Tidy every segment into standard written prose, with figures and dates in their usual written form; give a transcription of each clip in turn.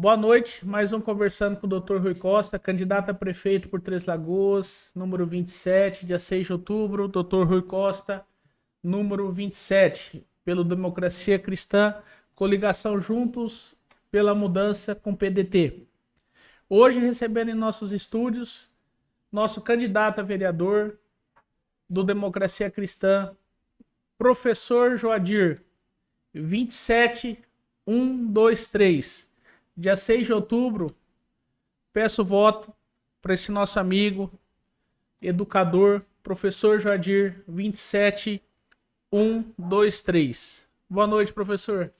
Boa noite, mais um Conversando com o Dr. Rui Costa, candidato a prefeito por Três Lagoas, número 27, dia 6 de outubro, Dr. Rui Costa, número 27, pelo Democracia Cristã, coligação Juntos pela Mudança com PDT. Hoje recebendo em nossos estúdios, nosso candidato a vereador do Democracia Cristã, professor Joadir, 27123. Dia 6 de outubro, peço voto para esse nosso amigo, educador, professor Joadir, 27123. Boa noite, professor.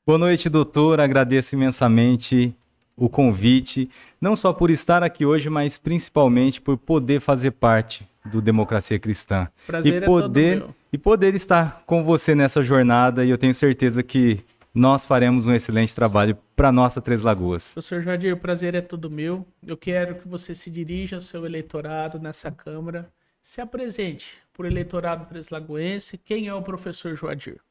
Boa noite, doutor. Agradeço imensamente o convite, não só por estar aqui hoje, mas principalmente por poder fazer parte do Democracia Cristã. Prazer é todo meu. E poder estar com você nessa jornada, e eu tenho certeza que nós faremos um excelente trabalho para nossa Três Lagoas. Professor Joadir, o prazer é todo meu. Eu quero que você se dirija ao seu eleitorado nessa Câmara. Se apresente para o eleitorado treslagoense. Quem é o professor Joadir?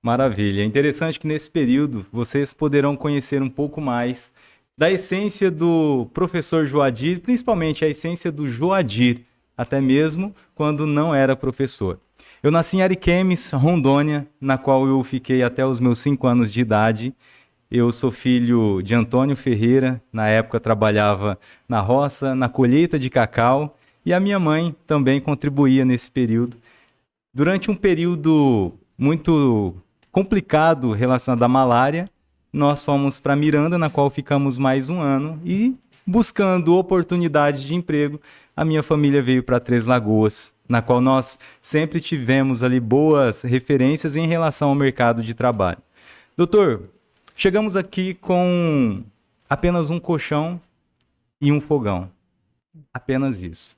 Maravilha. É interessante que nesse período vocês poderão conhecer um pouco mais da essência do professor Joadir, principalmente a essência do Joadir, até mesmo quando não era professor. Eu nasci em Ariquemes, Rondônia, na qual eu fiquei até os meus 5 anos de idade. Eu sou filho de Antônio Ferreira, na época trabalhava na roça, na colheita de cacau, e a minha mãe também contribuía nesse período. Durante um período muito complicado relacionado à malária, nós fomos para Miranda, na qual ficamos mais um ano, e buscando oportunidades de emprego, a minha família veio para Três Lagoas, na qual nós sempre tivemos ali boas referências em relação ao mercado de trabalho. Doutor, chegamos aqui com apenas um colchão e um fogão. Apenas isso.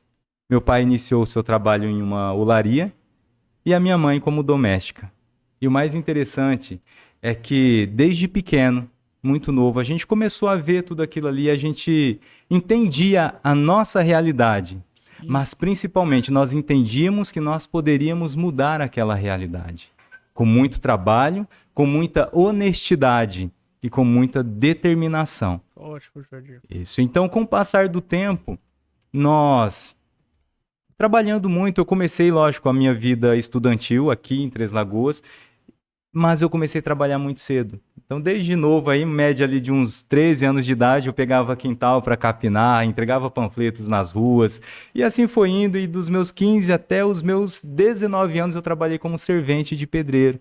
Meu pai iniciou seu trabalho em uma olaria e a minha mãe como doméstica. E o mais interessante é que desde pequeno, muito novo, a gente começou a ver tudo aquilo ali, a gente entendia a nossa realidade. Sim. Mas principalmente nós entendíamos que nós poderíamos mudar aquela realidade. Com muito trabalho, com muita honestidade e com muita determinação. Ótimo, Joadir. Isso. Então, com o passar do tempo, nós trabalhando muito, eu comecei, lógico, a minha vida estudantil aqui em Três Lagoas, mas eu comecei a trabalhar muito cedo. Então, desde novo, aí, média ali de uns 13 anos de idade, eu pegava quintal para capinar, entregava panfletos nas ruas, e assim foi indo, e dos meus 15 até os meus 19 anos eu trabalhei como servente de pedreiro.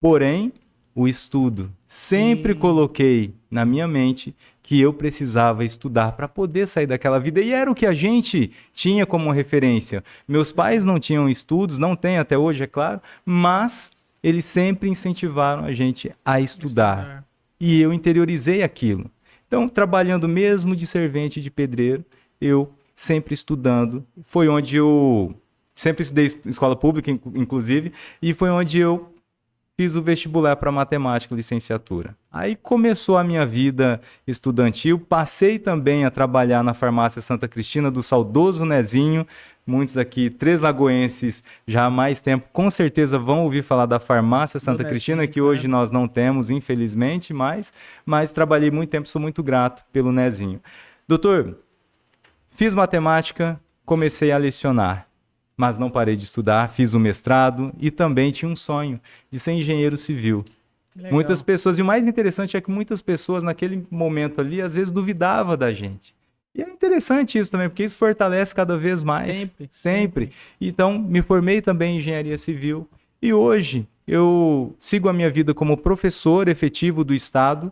Porém, o estudo. Sempre coloquei na minha mente que eu precisava estudar para poder sair daquela vida, e era o que a gente tinha como referência. Meus pais não tinham estudos, não têm até hoje, é claro, mas eles sempre incentivaram a gente a estudar. E eu interiorizei aquilo. Então, trabalhando mesmo de servente de pedreiro, eu sempre estudando. Foi onde eu sempre estudei escola pública, inclusive, e foi onde eu fiz o vestibular para matemática, licenciatura. Aí começou a minha vida estudantil, passei também a trabalhar na farmácia Santa Cristina, do saudoso Nezinho. Muitos aqui, treslagoenses, já há mais tempo, com certeza vão ouvir falar da farmácia Santa Cristina, que hoje nós não temos, infelizmente, mas trabalhei muito tempo, sou muito grato pelo Nezinho. Doutor, fiz matemática, comecei a lecionar. Mas não parei de estudar, fiz o mestrado e também tinha um sonho de ser engenheiro civil. Legal. Muitas pessoas, e o mais interessante é que muitas pessoas naquele momento ali, às vezes duvidavam da gente. E é interessante isso também, porque isso fortalece cada vez mais. Sempre. Então, me formei também em engenharia civil e hoje eu sigo a minha vida como professor efetivo do Estado,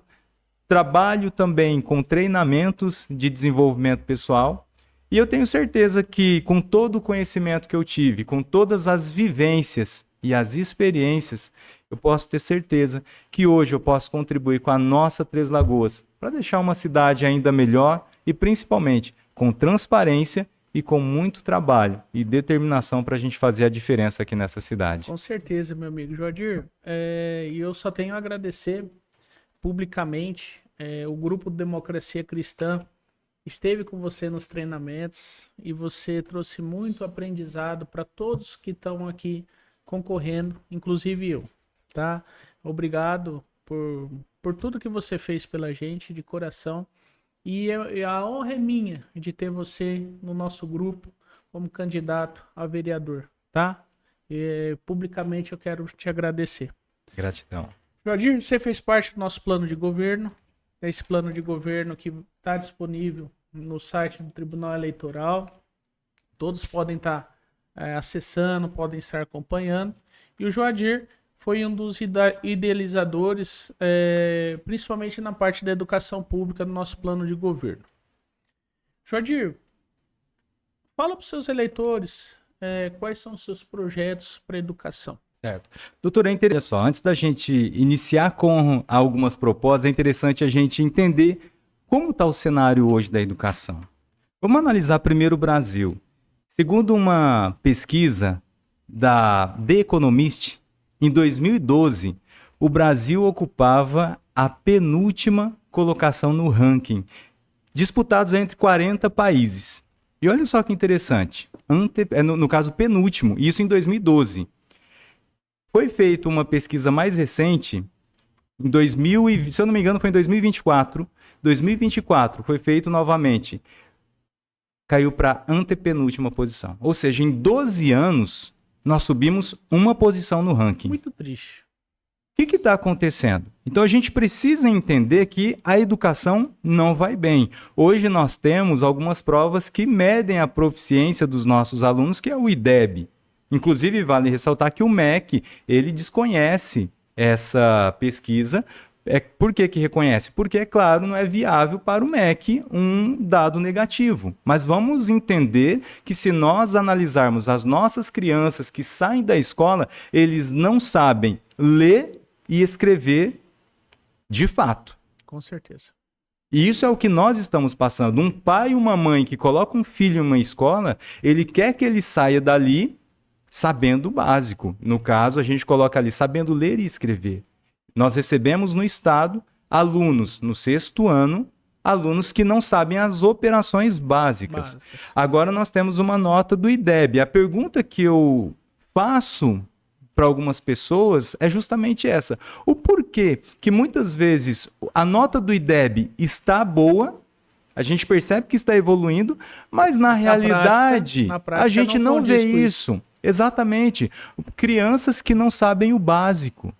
trabalho também com treinamentos de desenvolvimento pessoal. E eu tenho certeza que com todo o conhecimento que eu tive, com todas as vivências e as experiências, eu posso ter certeza que hoje eu posso contribuir com a nossa Três Lagoas para deixar uma cidade ainda melhor e principalmente com transparência e com muito trabalho e determinação para a gente fazer a diferença aqui nessa cidade. Com certeza, meu amigo Joadir. E eu só tenho a agradecer publicamente o Grupo Democracia Cristã, esteve com você nos treinamentos e você trouxe muito aprendizado para todos que estão aqui concorrendo, inclusive eu, tá? Obrigado por tudo que você fez pela gente, de coração. E a honra é minha de ter você no nosso grupo como candidato a vereador, tá? E, publicamente eu quero te agradecer. Gratidão. Joadir, você fez parte do nosso plano de governo, esse plano de governo que está disponível no site do Tribunal Eleitoral. Todos podem estar acessando, podem estar acompanhando. E o Joadir foi um dos idealizadores, principalmente na parte da educação pública do nosso plano de governo. Joadir, fala para os seus eleitores quais são os seus projetos para a educação. Certo. Doutor, é interessante, só, antes da gente iniciar com algumas propostas, é interessante a gente entender como está o cenário hoje da educação. Vamos analisar primeiro o Brasil. Segundo uma pesquisa da The Economist, em 2012, o Brasil ocupava a penúltima colocação no ranking, disputados entre 40 países. E olha só que interessante, no caso penúltimo, isso em 2012. Foi feita uma pesquisa mais recente, se eu não me engano foi em 2024. 2024 foi feito novamente, caiu para a antepenúltima posição. Ou seja, em 12 anos, nós subimos uma posição no ranking. Muito triste. O que está acontecendo? Então a gente precisa entender que a educação não vai bem. Hoje nós temos algumas provas que medem a proficiência dos nossos alunos, que é o IDEB. Inclusive, vale ressaltar que o MEC, ele desconhece essa pesquisa. Por que reconhece? Porque, é claro, não é viável para o MEC um dado negativo. Mas vamos entender que se nós analisarmos as nossas crianças que saem da escola, eles não sabem ler e escrever de fato. Com certeza. E isso é o que nós estamos passando. Um pai e uma mãe que coloca um filho em uma escola, ele quer que ele saia dali sabendo o básico. No caso, a gente coloca ali sabendo ler e escrever. Nós recebemos no estado alunos no 6º ano, alunos que não sabem as operações básicas. Agora nós temos uma nota do IDEB. A pergunta que eu faço para algumas pessoas é justamente essa. O porquê que muitas vezes a nota do IDEB está boa, a gente percebe que está evoluindo, mas na realidade a gente não vê isso. Exatamente. Crianças que não sabem o básico.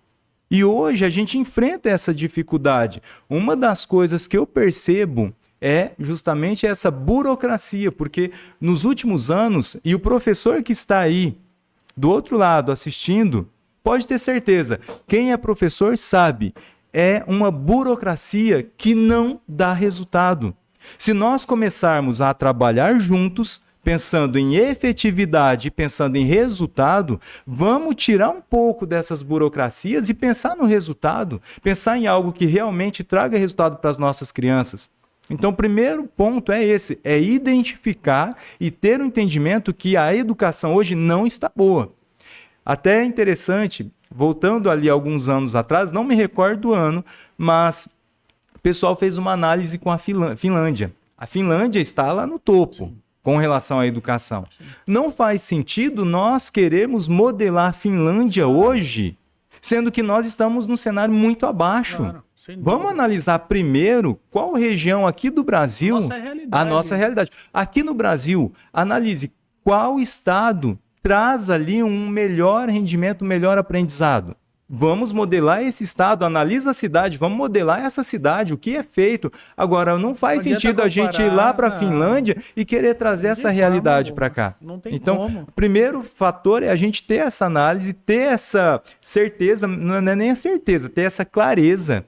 E hoje a gente enfrenta essa dificuldade. Uma das coisas que eu percebo é justamente essa burocracia, porque nos últimos anos, e o professor que está aí do outro lado assistindo, pode ter certeza, quem é professor sabe, é uma burocracia que não dá resultado. Se nós começarmos a trabalhar juntos, pensando em efetividade, pensando em resultado, vamos tirar um pouco dessas burocracias e pensar no resultado, pensar em algo que realmente traga resultado para as nossas crianças. Então, o primeiro ponto é esse, é identificar e ter um entendimento que a educação hoje não está boa. Até é interessante, voltando ali alguns anos atrás, não me recordo do ano, mas o pessoal fez uma análise com a Finlândia. A Finlândia está lá no topo. Sim. Com relação à educação. Não faz sentido nós queremos modelar a Finlândia hoje, sendo que nós estamos num cenário muito abaixo. Claro, vamos analisar primeiro qual região aqui do Brasil, a nossa realidade. Aqui no Brasil, analise qual estado traz ali um melhor rendimento, um melhor aprendizado. Vamos modelar esse estado, analisa a cidade, vamos modelar essa cidade, o que é feito. Agora, não faz sentido a gente ir lá para a Finlândia e querer trazer essa realidade para cá. Não tem então, como. O primeiro fator é a gente ter essa análise, ter essa certeza, não é nem a certeza, ter essa clareza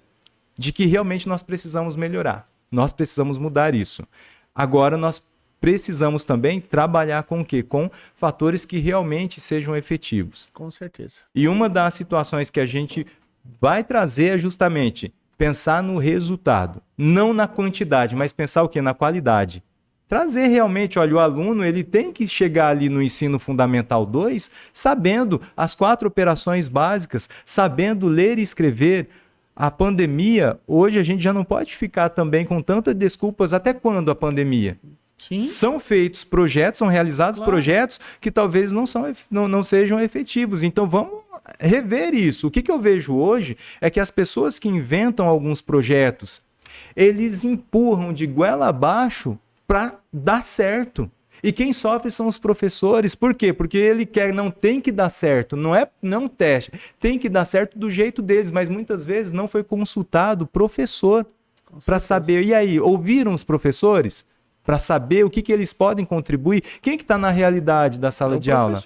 de que realmente nós precisamos melhorar. Nós precisamos mudar isso. Agora, nós precisamos também trabalhar com o quê? Com fatores que realmente sejam efetivos. Com certeza. E uma das situações que a gente vai trazer é justamente pensar no resultado. Não na quantidade, mas pensar o quê? Na qualidade. Trazer realmente, olha, o aluno ele tem que chegar ali no ensino fundamental 2 sabendo as 4 operações básicas, sabendo ler e escrever. A pandemia, hoje a gente já não pode ficar também com tantas desculpas. Até quando a pandemia? Sim. São feitos projetos, são realizados projetos que talvez não sejam efetivos. Então vamos rever isso. O que eu vejo hoje é que as pessoas que inventam alguns projetos, eles empurram de goela abaixo para dar certo. E quem sofre são os professores. Por quê? Porque ele quer, não tem que dar certo, não é um teste, tem que dar certo do jeito deles, mas muitas vezes não foi consultado o professor para saber. E aí, ouviram os professores para saber o que eles podem contribuir? Quem que está na realidade da sala de aula?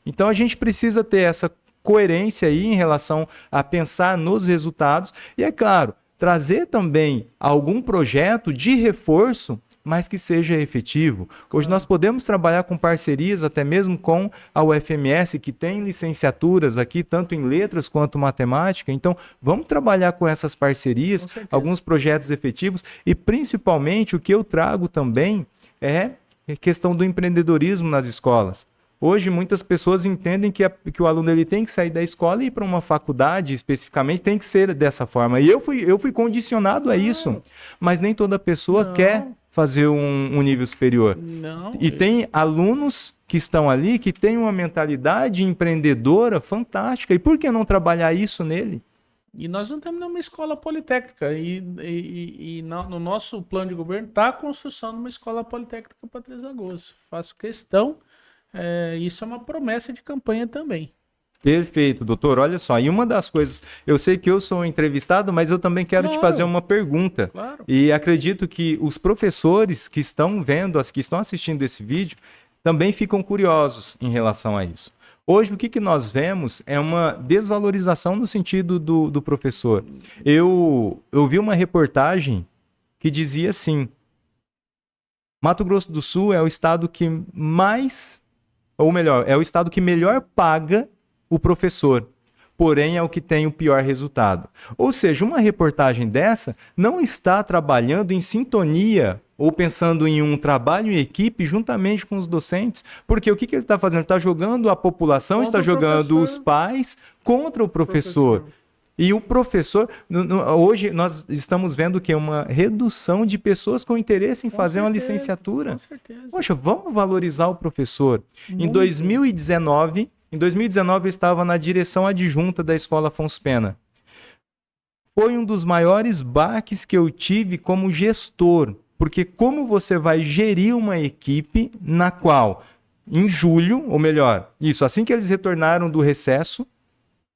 Então a gente precisa ter essa coerência aí em relação a pensar nos resultados e, é claro, trazer também algum projeto de reforço, mas que seja efetivo. Hoje nós podemos trabalhar com parcerias, até mesmo com a UFMS, que tem licenciaturas aqui, tanto em letras quanto matemática. Então, vamos trabalhar com essas parcerias, alguns projetos efetivos, e principalmente o que eu trago também é a questão do empreendedorismo nas escolas. Hoje, muitas pessoas entendem que o aluno ele tem que sair da escola e ir para uma faculdade, especificamente, tem que ser dessa forma. E eu fui condicionado a isso, mas nem toda pessoa quer fazer um nível superior. E tem alunos que estão ali que têm uma mentalidade empreendedora fantástica. E por que não trabalhar isso nele? E nós não temos nenhuma escola politécnica. E no nosso plano de governo está a construção de uma escola politécnica para Três Lagoas. Faço questão. Isso é uma promessa de campanha também. Perfeito, doutor. Olha só, e uma das coisas, eu sei que eu sou entrevistado, mas eu também quero te fazer uma pergunta. Claro. E acredito que os professores que estão vendo, que estão assistindo esse vídeo, também ficam curiosos em relação a isso. Hoje, o que nós vemos é uma desvalorização no sentido do professor. Eu vi uma reportagem que dizia assim: Mato Grosso do Sul é o estado que mais, ou melhor, é o estado que melhor paga o professor, porém é o que tem o pior resultado. Ou seja, uma reportagem dessa não está trabalhando em sintonia ou pensando em um trabalho em equipe juntamente com os docentes, porque o que ele está fazendo? Está jogando a população, está jogando os pais contra o professor. E o professor, hoje nós estamos vendo que é uma redução de pessoas com interesse em fazer uma licenciatura. Com certeza. Poxa, vamos valorizar o professor. Em 2019, eu estava na direção adjunta da Escola Afonso Pena. Foi um dos maiores baques que eu tive como gestor, porque como você vai gerir uma equipe na qual, em julho, ou melhor, assim que eles retornaram do recesso,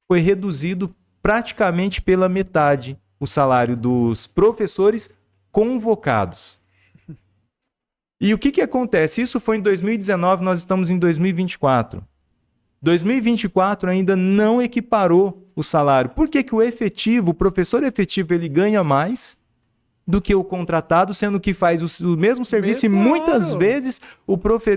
foi reduzido praticamente pela metade o salário dos professores convocados. E o que acontece? Isso foi em 2019, nós estamos em 2024. 2024 ainda não equiparou o salário. Por que o professor efetivo, ele ganha mais do que o contratado, sendo que faz o mesmo serviço e muitas vezes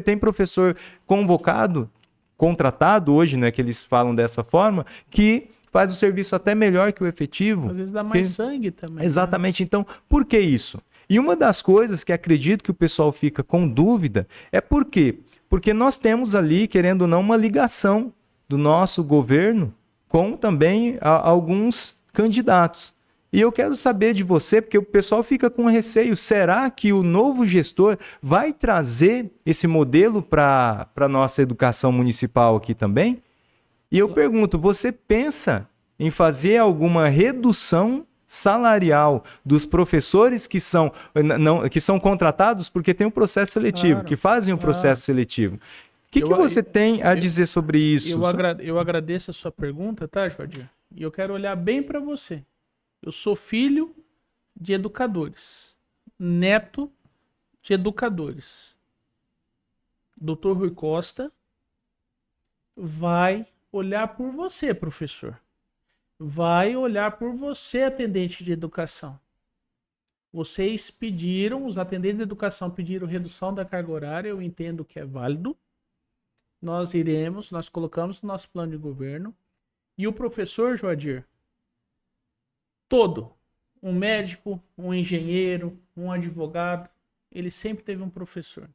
tem professor convocado, contratado hoje, né, que eles falam dessa forma, que faz o serviço até melhor que o efetivo. Às vezes dá mais sangue também. Exatamente. Né? Então, por que isso? E uma das coisas que acredito que o pessoal fica com dúvida é por quê? Porque nós temos ali, querendo ou não, uma ligação do nosso governo com também alguns candidatos. E eu quero saber de você, porque o pessoal fica com receio, será que o novo gestor vai trazer esse modelo para a nossa educação municipal aqui também? E eu pergunto, você pensa em fazer alguma redução salarial dos professores que são contratados, porque tem um processo seletivo, que fazem um processo seletivo. O que você tem a dizer sobre isso? Eu agradeço a sua pergunta, tá, Joadir? E eu quero olhar bem para você. Eu sou filho de educadores, neto de educadores. Dr. Rui Costa vai olhar por você, professor. Vai olhar por você, atendente de educação. Os atendentes de educação pediram redução da carga horária, eu entendo que é válido. Nós colocamos no nosso plano de governo. E o professor, Joadir, um médico, um engenheiro, um advogado, ele sempre teve um professor.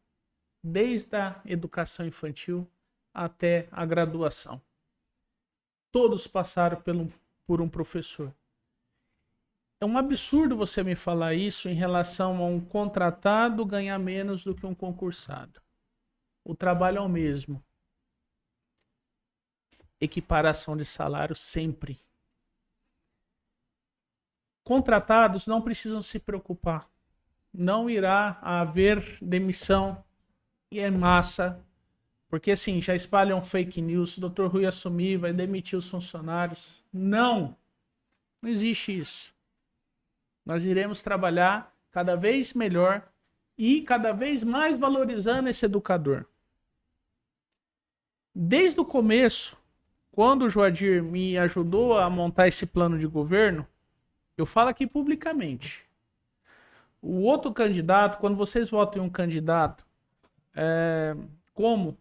Desde a educação infantil até a graduação. Todos passaram por um professor. É um absurdo você me falar isso em relação a um contratado ganhar menos do que um concursado. O trabalho é o mesmo. equiparação de salário sempre. Contratados não precisam se preocupar. Não irá haver demissão em massa, porque assim, já espalham fake news, o Dr. Rui assumir, vai demitir os funcionários. Não existe isso. Nós iremos trabalhar cada vez melhor e cada vez mais valorizando esse educador. Desde o começo, quando o Joadir me ajudou a montar esse plano de governo, eu falo aqui publicamente. O outro candidato, quando vocês votam em um candidato como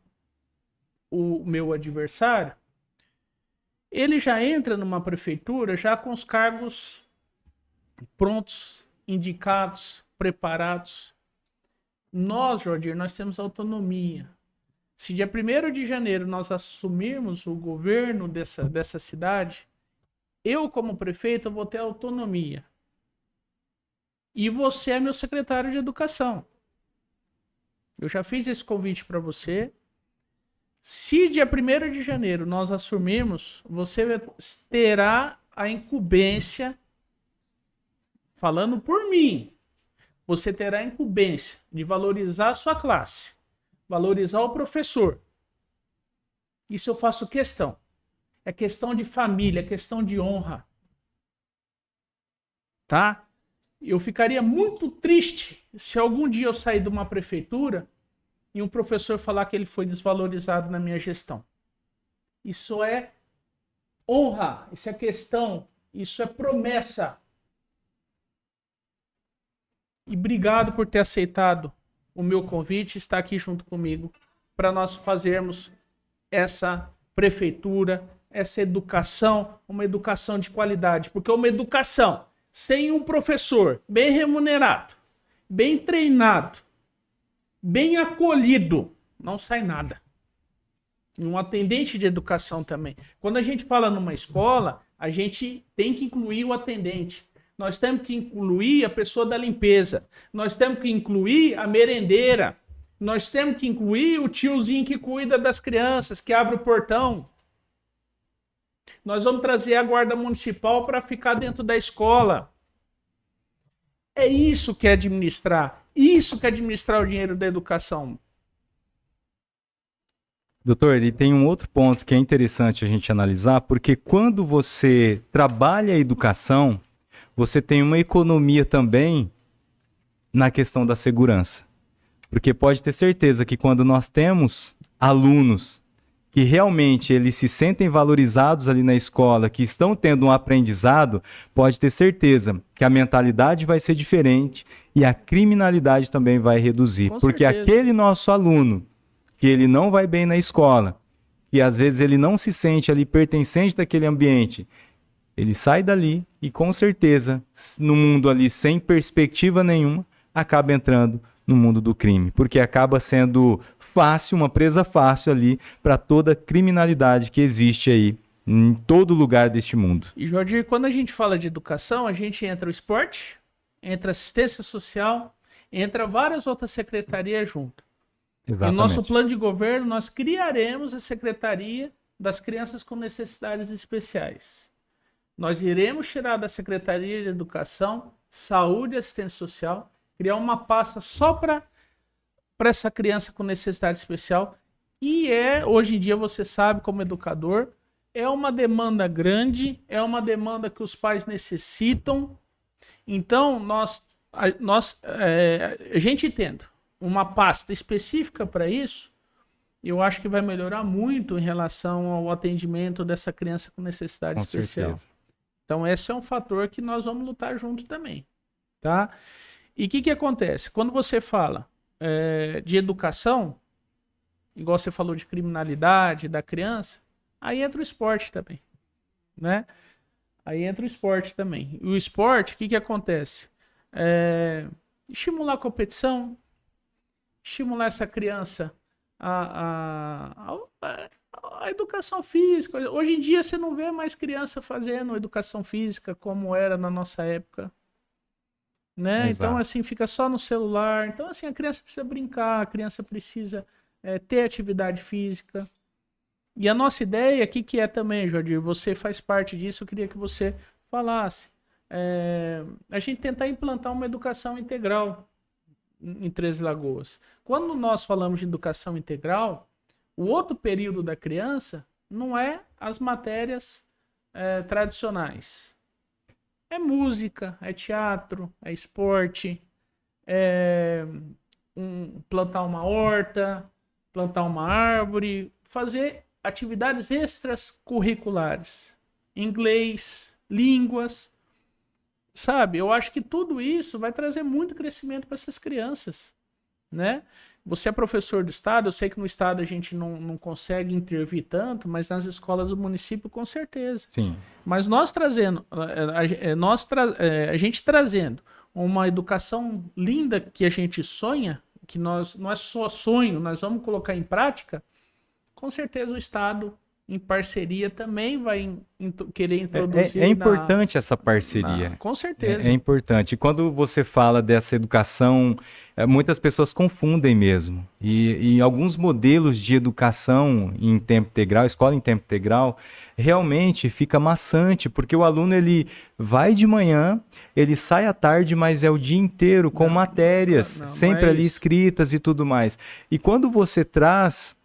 o meu adversário, ele já entra numa prefeitura já com os cargos prontos, indicados, preparados. Nós, Joadir, nós temos autonomia. Se dia 1º de janeiro nós assumirmos o governo dessa cidade, eu, como prefeito, vou ter autonomia. E você é meu secretário de educação. Eu já fiz esse convite para você. Se dia 1º de janeiro nós assumirmos, você terá a incumbência, falando por mim, você terá a incumbência de valorizar a sua classe, valorizar o professor. Isso eu faço questão. É questão de família, é questão de honra. Tá? Eu ficaria muito triste se algum dia eu sair de uma prefeitura e um professor falar que ele foi desvalorizado na minha gestão. Isso é honra, isso é questão, isso é promessa. E obrigado por ter aceitado o meu convite e estar aqui junto comigo para nós fazermos essa prefeitura, essa educação, uma educação de qualidade. Porque uma educação sem um professor bem remunerado, bem treinado, bem acolhido, não sai nada. E um atendente de educação também. Quando a gente fala numa escola, a gente tem que incluir o atendente. Nós temos que incluir a pessoa da limpeza. Nós temos que incluir a merendeira. Nós temos que incluir o tiozinho que cuida das crianças, que abre o portão. Nós vamos trazer a guarda municipal para ficar dentro da escola. É isso que é administrar. Isso que é administrar o dinheiro da educação. Doutor, ele tem um outro ponto que é interessante a gente analisar, porque quando você trabalha a educação, você tem uma economia também na questão da segurança. Porque pode ter certeza que quando nós temos alunos que realmente eles se sentem valorizados ali na escola, que estão tendo um aprendizado, pode ter certeza que a mentalidade vai ser diferente e a criminalidade também vai reduzir. Com porque certeza. aquele nosso aluno que ele não vai bem na escola, que às vezes ele não se sente ali pertencente daquele ambiente, ele sai dali e com certeza, no mundo ali sem perspectiva nenhuma, acaba entrando no mundo do crime, porque acaba sendo fácil, uma presa fácil ali para toda a criminalidade que existe aí em todo lugar deste mundo. E, Jorge, quando a gente fala de educação, a gente entra o esporte, entra assistência social, entra várias outras secretarias junto. Exatamente. Em nosso plano de governo, nós criaremos a Secretaria das Crianças com Necessidades Especiais. Nós iremos tirar da Secretaria de Educação, Saúde e Assistência Social, criar uma pasta só para essa criança com necessidade especial. E hoje em dia, você sabe, como educador, é uma demanda grande, é uma demanda que os pais necessitam. Então, a gente tendo uma pasta específica para isso, eu acho que vai melhorar muito em relação ao atendimento dessa criança com necessidade especial. Certeza. Então, esse é um fator que nós vamos lutar junto também, tá? E o que acontece? Quando você fala de educação, igual você falou de criminalidade da criança, aí entra o esporte também, né? Aí entra o esporte também. E o esporte, o que acontece? Estimular a competição, estimular essa criança a educação física. Hoje em dia você não vê mais criança fazendo educação física como era na nossa época, né? Então, assim, fica só no celular. Então, assim, a criança precisa brincar, a criança precisa ter atividade física. E a nossa ideia, o que é também, Jordir? Você faz parte disso, eu queria que você falasse. A gente tentar implantar uma educação integral em Três Lagoas. Quando nós falamos de educação integral, o outro período da criança não é as matérias tradicionais. É música, é teatro, é esporte, plantar uma horta, plantar uma árvore, fazer atividades extracurriculares, inglês, línguas, sabe? Eu acho que tudo isso vai trazer muito crescimento para essas crianças, né? Você é professor do estado, eu sei que no estado a gente não consegue intervir tanto, mas nas escolas do município com certeza. Sim. Mas nós trazendo, a gente trazendo uma educação linda que a gente sonha, que nós não é só sonho, nós vamos colocar em prática, com certeza o estado em parceria também vai querer introduzir. É importante essa parceria. Com certeza. É importante. E quando você fala dessa educação, muitas pessoas confundem mesmo. E alguns modelos de educação em tempo integral, escola em tempo integral, realmente fica maçante, porque o aluno ele vai de manhã, ele sai à tarde, mas é o dia inteiro com matérias, sempre ali escritas e tudo mais. E quando você traz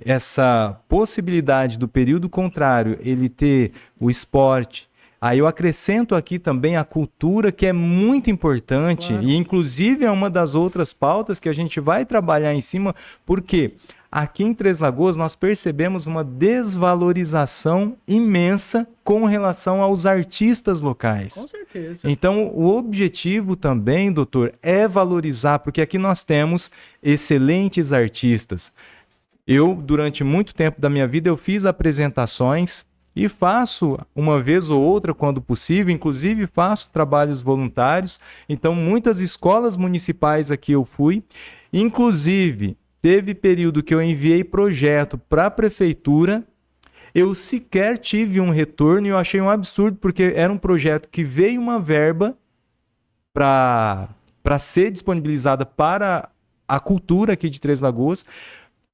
essa possibilidade do período contrário, ele ter o esporte, aí eu acrescento aqui também a cultura, que é muito importante, claro. E inclusive é uma das outras pautas que a gente vai trabalhar em cima, porque aqui em Três Lagoas nós percebemos uma desvalorização imensa com relação aos artistas locais. Com certeza. Então, o objetivo também, doutor, é valorizar, porque aqui nós temos excelentes artistas. Eu, durante muito tempo da minha vida, eu fiz apresentações e faço uma vez ou outra, quando possível, inclusive faço trabalhos voluntários. Então, muitas escolas municipais aqui eu fui. Inclusive, teve período que eu enviei projeto para a prefeitura, eu sequer tive um retorno e eu achei um absurdo, porque era um projeto que veio uma verba para ser disponibilizada para a cultura aqui de Três Lagoas.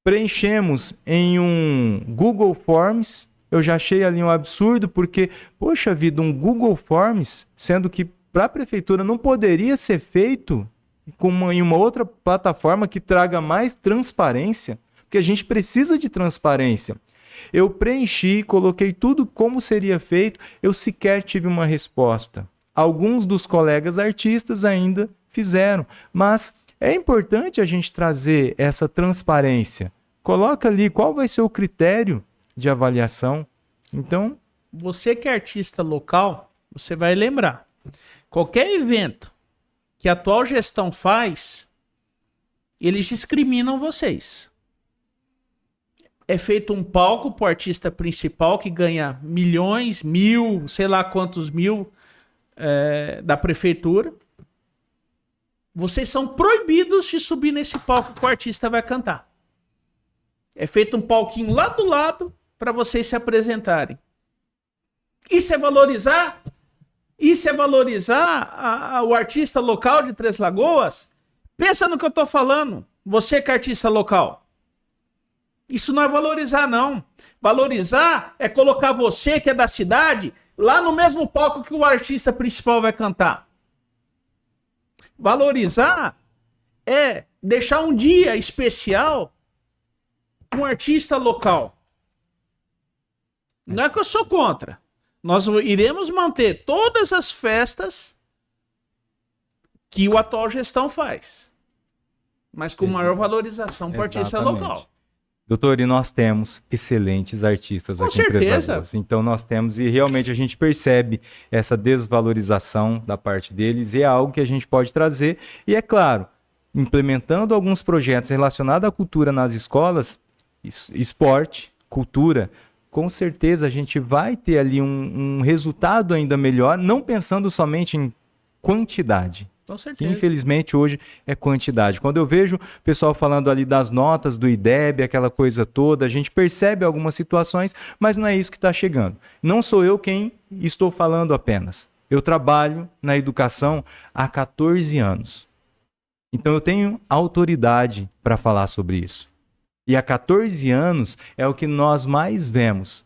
Preenchemos em um Google Forms, eu já achei ali um absurdo, porque, poxa vida, um Google Forms, sendo que para a prefeitura não poderia ser feito em uma outra plataforma que traga mais transparência, porque a gente precisa de transparência. Eu preenchi, coloquei tudo como seria feito, eu sequer tive uma resposta. Alguns dos colegas artistas ainda fizeram, mas é importante a gente trazer essa transparência. Coloca ali qual vai ser o critério de avaliação. Então, você que é artista local, você vai lembrar. Qualquer evento que a atual gestão faz, eles discriminam vocês. É feito um palco para o artista principal que ganha milhões, sei lá quantos mil da prefeitura. Vocês são proibidos de subir nesse palco que o artista vai cantar. É feito um palquinho lá do lado para vocês se apresentarem. Isso é valorizar? Isso é valorizar o artista local de Três Lagoas? Pensa no que eu estou falando. Você que é artista local. Isso não é valorizar, não. Valorizar é colocar você, que é da cidade, lá no mesmo palco que o artista principal vai cantar. Valorizar é deixar um dia especial com um artista local. Não é que eu sou contra. Nós iremos manter todas as festas que o atual gestão faz, mas com maior valorização para o artista local. Doutor, e nós temos excelentes artistas aqui em Três Lagoas. Então nós temos, e realmente a gente percebe essa desvalorização da parte deles, e é algo que a gente pode trazer. E é claro, implementando alguns projetos relacionados à cultura nas escolas, esporte, cultura, com certeza a gente vai ter ali um resultado ainda melhor, não pensando somente em quantidade. Com certeza. Que infelizmente hoje é quantidade. Quando eu vejo o pessoal falando ali das notas do IDEB, aquela coisa toda, a gente percebe algumas situações, mas não é isso que está chegando. Não sou eu quem estou falando apenas. Eu trabalho na educação há 14 anos. Então eu tenho autoridade para falar sobre isso. E há 14 anos é o que nós mais vemos.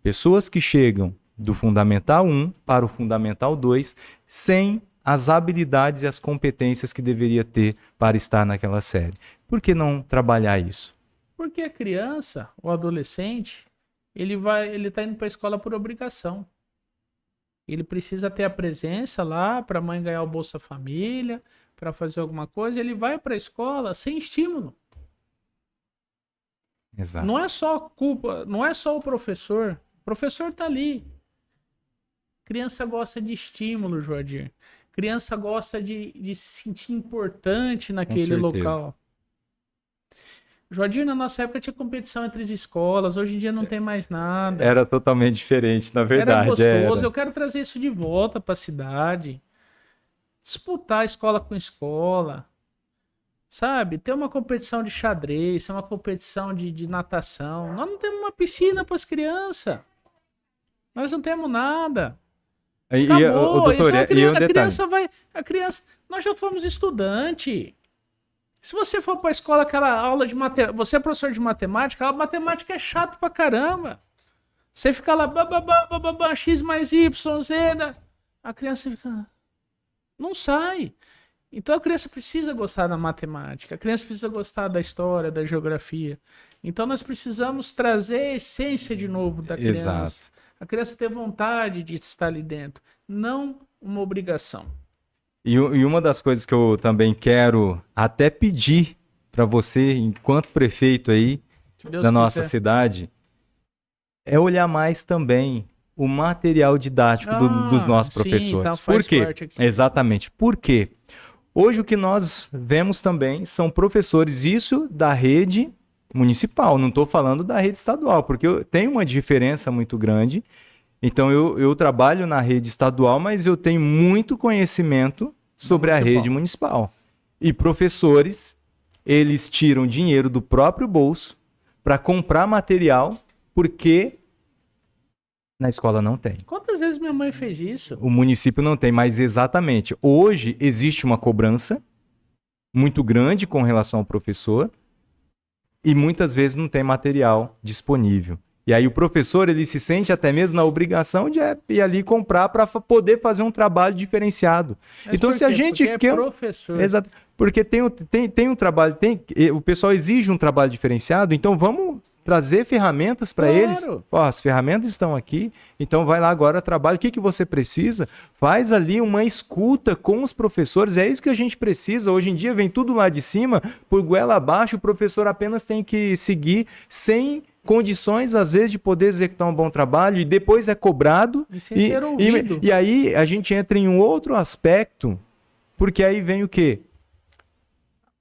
Pessoas que chegam do Fundamental 1 para o Fundamental 2 sem as habilidades e as competências que deveria ter para estar naquela série. Por que não trabalhar isso? Porque a criança, o adolescente, ele tá indo para a escola por obrigação. Ele precisa ter a presença lá para a mãe ganhar o Bolsa Família, para fazer alguma coisa. Ele vai para a escola sem estímulo. Exato. Não é só culpa, não é só o professor. O professor tá ali. Criança gosta de estímulo, Joadir. Criança gosta de se sentir importante naquele local. Joadir, na nossa época tinha competição entre as escolas, hoje em dia não tem mais nada. Era totalmente diferente, na verdade. Era gostoso, eu quero trazer isso de volta para a cidade. Disputar escola com escola. Sabe? Ter uma competição de xadrez, uma competição de natação. Nós não temos uma piscina para as crianças. Nós não temos nada. Acabou. Doutor, A criança, nós já fomos estudante. Se você for para a escola, aquela aula de matemática, você é professor de matemática, a matemática é chato pra caramba. Você fica lá, x mais y, z, a criança fica... Não sai. Então a criança precisa gostar da matemática, a criança precisa gostar da história, da geografia. Então nós precisamos trazer a essência de novo da criança. Exato. A criança ter vontade de estar ali dentro, não uma obrigação. E uma das coisas que eu também quero até pedir para você, enquanto prefeito aí da nossa cidade, é olhar mais também o material didático dos nossos professores. Tá, por quê? Exatamente. Por quê? Hoje o que nós vemos também são professores, isso da rede municipal, não estou falando da rede estadual, porque tem uma diferença muito grande. Então eu trabalho na rede estadual, mas eu tenho muito conhecimento sobre a rede municipal. E professores, eles tiram dinheiro do próprio bolso para comprar material, porque na escola não tem. Quantas vezes minha mãe fez isso? O município não tem, mas exatamente. Hoje existe uma cobrança muito grande com relação ao professor e muitas vezes não tem material disponível. E aí o professor, ele se sente até mesmo na obrigação de ir ali comprar para poder fazer um trabalho diferenciado. Mas então, se a gente porque é professor. Exato. Porque tem um trabalho, o pessoal exige um trabalho diferenciado, então vamos trazer ferramentas para eles. As ferramentas estão aqui, então vai lá agora, trabalha. O que você precisa? Faz ali uma escuta com os professores, é isso que a gente precisa. Hoje em dia vem tudo lá de cima, por goela abaixo, o professor apenas tem que seguir sem condições, às vezes, de poder executar um bom trabalho, e depois é cobrado. E sem ser ouvido. E aí a gente entra em um outro aspecto, porque aí vem o quê?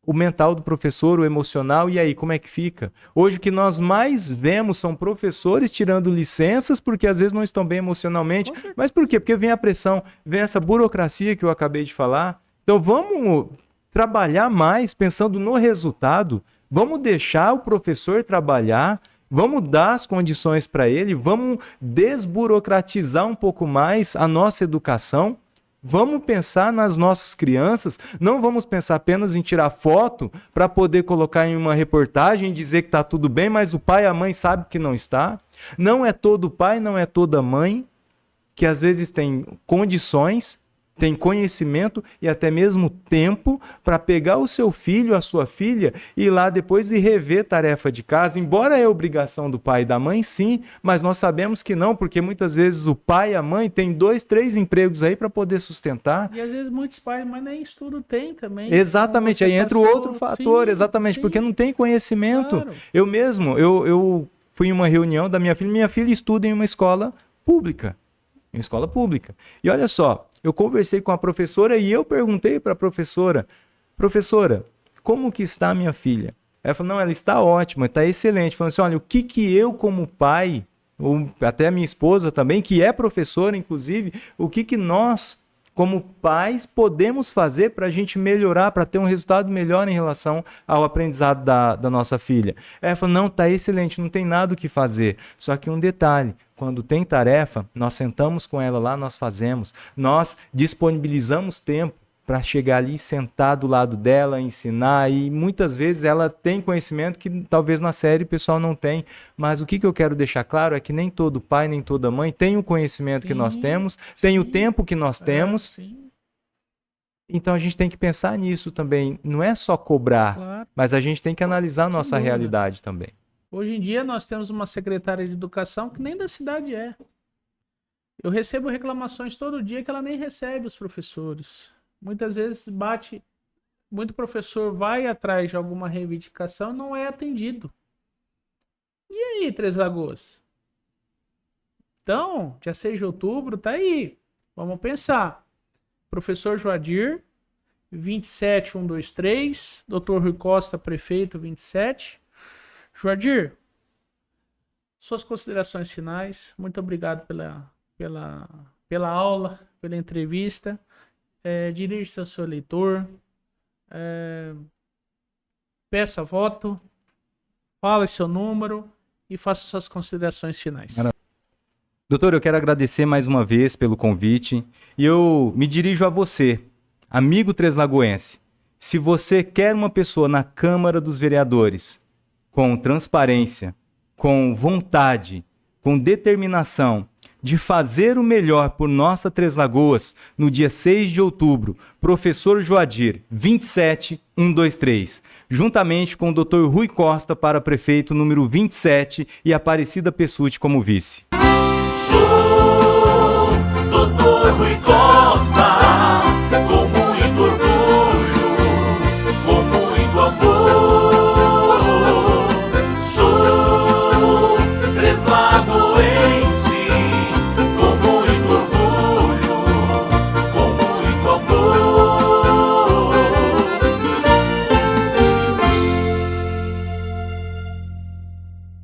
O mental do professor, o emocional, e aí, como é que fica? Hoje o que nós mais vemos são professores tirando licenças porque às vezes não estão bem emocionalmente. Mas por quê? Porque vem a pressão, vem essa burocracia que eu acabei de falar. Então vamos trabalhar mais pensando no resultado, vamos deixar o professor trabalhar, vamos dar as condições para ele, vamos desburocratizar um pouco mais a nossa educação. Vamos pensar nas nossas crianças, não vamos pensar apenas em tirar foto para poder colocar em uma reportagem e dizer que está tudo bem, mas o pai e a mãe sabem que não está. Não é todo pai, não é toda mãe que às vezes tem condições, tem conhecimento e até mesmo tempo para pegar o seu filho, a sua filha, e ir lá depois e rever tarefa de casa, embora é obrigação do pai e da mãe, sim, mas nós sabemos que não, porque muitas vezes o pai e a mãe têm 2, 3 empregos aí para poder sustentar. E às vezes muitos pais e mães nem estudo tem também. Exatamente, aí entra o outro fator, exatamente, porque não tem conhecimento. Claro. Eu mesmo, eu fui em uma reunião da minha filha estuda em uma escola pública. E olha só, eu conversei com a professora e eu perguntei para a professora, como que está a minha filha? Ela falou, não, ela está ótima, está excelente. Falando assim, olha, o que eu como pai, ou até a minha esposa também, que é professora inclusive, o que nós como pais podemos fazer para a gente melhorar, para ter um resultado melhor em relação ao aprendizado da nossa filha? Ela falou, não, está excelente, não tem nada o que fazer. Só que um detalhe, quando tem tarefa, nós sentamos com ela lá, nós fazemos, nós disponibilizamos tempo. para chegar ali, sentar do lado dela, ensinar, e muitas vezes ela tem conhecimento que talvez na série o pessoal não tem, mas o que eu quero deixar claro é que nem todo pai, nem toda mãe tem o conhecimento que nós temos, tem o tempo que nós temos, então a gente tem que pensar nisso também, não é só cobrar, mas a gente tem que analisar a nossa realidade também. Hoje em dia nós temos uma secretária de educação que nem da cidade é. Eu recebo reclamações todo dia que ela nem recebe os professores. Muitas vezes muito professor vai atrás de alguma reivindicação e não é atendido. E aí, Três Lagoas? Então, dia 6 de outubro, tá aí. Vamos pensar. Professor Joadir, 27123, Dr. Rui Costa, prefeito, 27. Joadir, suas considerações finais. Muito obrigado pela aula, pela entrevista. Dirija-se ao seu eleitor, peça voto, fale seu número e faça suas considerações finais. Doutor, eu quero agradecer mais uma vez pelo convite e eu me dirijo a você, amigo treslagoense. Se você quer uma pessoa na Câmara dos Vereadores com transparência, com vontade, com determinação de fazer o melhor por nossa Três Lagoas, no dia 6 de outubro, professor Joadir, 27123, juntamente com o Dr. Rui Costa para prefeito número 27 e Aparecida Pessutti como vice. Sou Dr. Rui Costa.